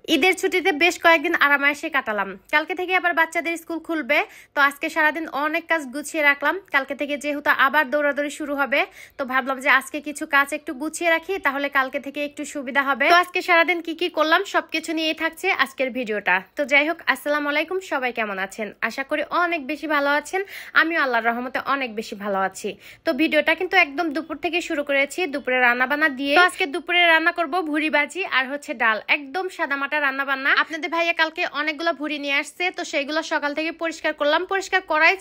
ঈদের ছুটিতে বেশ কয়েকদিন আরামায়েশে কাটালাম। কালকে থেকে আবার বাচ্চাদের স্কুল খুলবে, তো আজকে সারাদিন অনেক কাজ গুছিয়ে রাখলাম। কালকে থেকে যেহেতু আবার দৌড়াদৌড়ি শুরু হবে, তো ভাবলাম যে আজকে কিছু কাজ একটু গুছিয়ে রাখি, তাহলে কালকে থেকে একটু সুবিধা হবে। তো আজকে সারাদিন কি কি করলাম সবকিছু নিয়েই থাকছে আজকের ভিডিওটা। তো যাই হোক, আসসালামু আলাইকুম, সবাই কেমন আছেন? আশা করি অনেক বেশি ভালো আছেন। আমিও আল্লাহর রহমতে অনেক বেশি ভালো আছি। তো ভিডিওটা কিন্তু একদম দুপুর থেকে শুরু করেছি, দুপুরে রান্না বান্না দিয়ে। তো আজকে দুপুরে রান্না করব ভুড়ি ভাজি আর হচ্ছে ডাল, একদম সাদামাটা রান্না বান্না। আপনাদের ভাইয়া কালকে অনেকগুলো ভুড়ি নিয়ে আসছে, তো সেইগুলো সকাল থেকে পরিষ্কার করলাম। পরিষ্কার করাই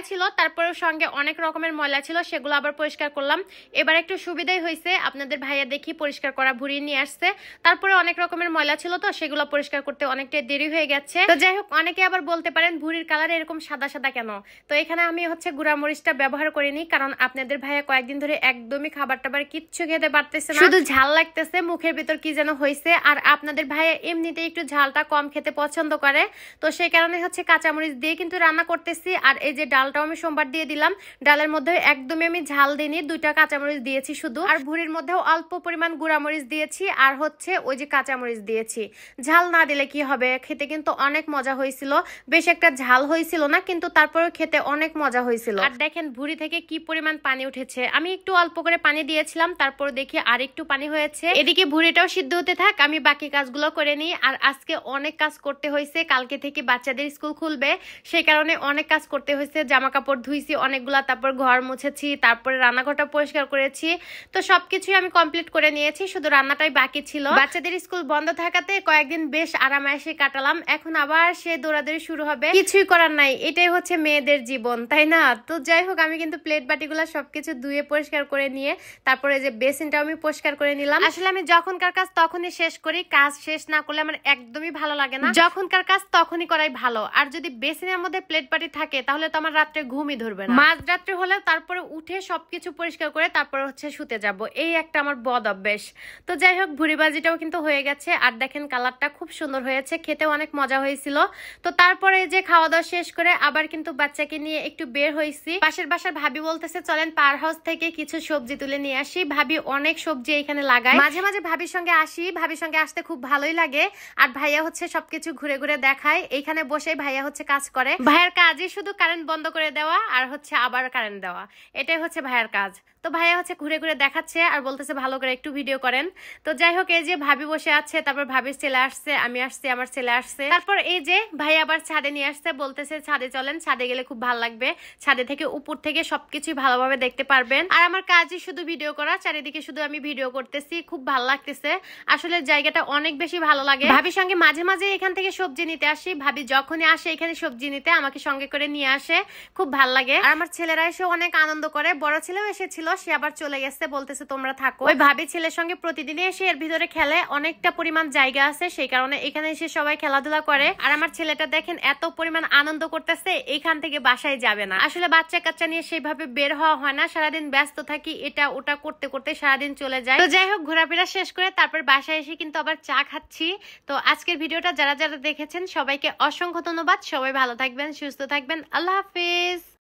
ছিল, তারপরে সঙ্গে অনেক রকমের ময়লা ছিল, সেগুলো আবার পরিষ্কার করলাম। এবার একটু সুবিধাই হয়েছে, আপনাদের ভাইয়া দেখি পরিষ্কার করা ভুড়ি নিয়ে আসছে, তারপরে অনেক রকমের ময়লা ছিল, তো সেগুলো পরিষ্কার করতে অনেকটা দেরি হয়ে গেছে। তো যাই হোক, অনেকে আবার বলতে পারেন ভুড়ির কালার এরকম সাদা সাদা কেন। তো এখানে আমি হচ্ছে গুঁড়া মরিচটা ব্যবহার করিনি, কারণ আপনাদের ভাইয়া কয়েকদিন ধরে একদমই খাবার টাবার কিচ্ছু খেতে পারতেছে না, শুধু ঝাল লাগতেছে, মুখের ভিতর কি যেন হয়েছে। আর আপনাদের ভাইয়া এমনিতে একটু ঝালটা কম খেতে পছন্দ করে, তো সেই কারণে হচ্ছে কাঁচামরিচ দিয়ে কিন্তু রান্না করতেছি। আর এই যে ডালটাও আমি সোমবার দিয়ে দিলাম, ডালের মধ্যে একদমই আমি ঝাল দিইনি, 2টা কাঁচামরিচ দিয়েছি শুধু। আর ভুড়ির মধ্যেও অল্প পরিমাণ গুঁড়ামরিচ দিয়েছি, আর হচ্ছে ওই যে কাঁচামরিচ দিয়েছি। ঝাল না দিলে কি হবে, খেতে কিন্তু অনেক মজা হয়েছিল। বেশ একটা ঝাল হয়েছিল না, কিন্তু তারপরেও খেতে অনেক মজা হয়েছিল। আর দেখেন ভুড়ি থেকে কি পরিমাণ পানি উঠেছে। আমি একটু অল্প করে পানি দিয়েছিলাম, তারপর দেখি আর একটু পানি হয়েছে। এদিকে ভুড়িটাও সিদ্ধ হতে থাক, আমি বাকি কাজগুলো করে নিই। আর আজকে অনেক কাজ করতে হয়েছে, কালকে থেকে বাচ্চাদের স্কুল খুলবে, সেই কারণে অনেক কাজ করতে হয়েছে। জামা কাপড় ধুইছি অনেকগুলা, তারপর ঘর মুছেছি, তারপরে রান্নাঘরটা পরিষ্কার করেছি। তো সবকিছুই আমি কমপ্লিট করে নিয়েছি, শুধু রান্নাটাই বাকি ছিল। বাচ্চাদের স্কুল বন্ধ থাকাতে কয়েকদিন বেশ আরামায়েশে কাটালাম, এখন আবার সে দৌড়াদৌড়ি শুরু হবে। কিছুই করার নাই, এটাই হচ্ছে মেয়েদের জীবন, তাই না? তো যাই হোক, আমি কিন্তু প্লেট বাটিগুলো সবকিছু ধুয়ে পরিষ্কার করে নিয়ে তারপরে যে বেসিনটাও আমি পরিষ্কার করে নিলাম। আসলে আমি যখনকার কাজ তখনই শেষ করি, কাজ শেষ না করলে আমার একদমই ভালো লাগে না। যখনকার কাজ তখনই করাই ভালো। আর যদি বেসিনের মধ্যে প্লেট বাটি থাকে, তাহলে তো আমার রাত্রে ঘুমই ধরবে না। মাঝ রাত্রে হলে তারপরে উঠে সবকিছু পরিষ্কার করে তারপরে হচ্ছে শুতে যাব, এই একটা আমার বদ অভ্যাস। তো যাই হোক, ভুড়ি ভাজিটাও কিন্তু হয়ে গেছে। আর দেখেন কালারটা খুব সুন্দর হয়েছে, খেতেও অনেক মজা হয়েছিল। তো তারপরে যে খাওয়া দাওয়া শেষ করে আবার কিন্তু বাচ্চাকে নিয়ে একটু বের হয়েছি। পাশের বাসার ভাবি বলতেছে চলেন পাওয়ার হাউস থেকে কিছু সবজি তুলে নিয়ে আসি। ভাবি অনেক সবজি এখানে লাগায়, মাঝে মাঝে ভাবির সঙ্গে আসি, ভাবির সঙ্গে আসতে খুব ভালোই লাগে। আর ভাইয়া হচ্ছে সবকিছু ঘুরে ঘুরে দেখায়, এইখানে বসে ভাইয়া হচ্ছে কাজ করে। ভাইয়ার কাজই শুধু কারেন্ট বন্ধ করে দেওয়া আর হচ্ছে আবার কারেন্ট দেওয়া, এটাই হচ্ছে ভাইয়ার কাজ। তো ভাইয়া হচ্ছে ঘুরে ঘুরে দেখাচ্ছে আর বলতেছে ভালো করে একটু ভিডিও করেন। তো যাই হোক, এই যে ভাবি বসে আছে, তারপর ভাবির ছেলে আসছে, আমি আসছি, আমার ছেলে আসছে। তারপর এই যে ভাইয়া আবার ছাদে নিয়ে আসছে, বলতেছে ছাদে চলেন, ছাদে গেলে খুব ভালো লাগবে, ছাদে থেকে উপর থেকে সবকিছু ভালোভাবে দেখতে পারবেন। আর আমার কাজই শুধু ভিডিও করা, চারিদিকে শুধু আমি ভিডিও করতেছি, খুব ভালো লাগতেছে। আসলে জায়গাটা অনেক বেশি ভালো লাগে। ভাবির সঙ্গে মাঝে মাঝে এখান থেকে সবজি নিতে আসি, ভাবি যখনই আসে এখানে সবজি নিতে আমাকে সঙ্গে করে নিয়ে আসে, খুব ভালো লাগে। আর আমার ছেলেরা এসে অনেক আনন্দ করে, বড় ছেলেও এসেছিল, সে আবার চলে গেছে, বলতেছে তোমরা থাকো। ওই ভাবি ছেলের সঙ্গে প্রতিদিনই এসে এর ভিতরে খেলে, অনেকটা পরিমাণ জায়গা আছে, সেই কারণে এখানে এসে সবাই খেলাধুলা করে। আর আমার ছেলেটা দেখেন এত পরিমাণ আনন্দ করতেছে, এখান থেকে বাসায় যাবে না। আসলে বাচ্চা কাচ্চা নিয়ে সেইভাবে বের হওয়া হয় না, সারাদিন ব্যস্ত থাকি, এটা ওটা করতে করতে সারাদিন চলে যায়। তো যাই হোক, ঘোরাফেরা শেষ করে তারপর বাসায় এসে কিন্তু আবার চা খাচ্ছি। তো আজকের ভিডিওটা যারা যারা দেখেছেন সবাইকে অসংখ্য ধন্যবাদ। সবাই ভালো থাকবেন, সুস্থ থাকবেন, আল্লাহ হাফিজ।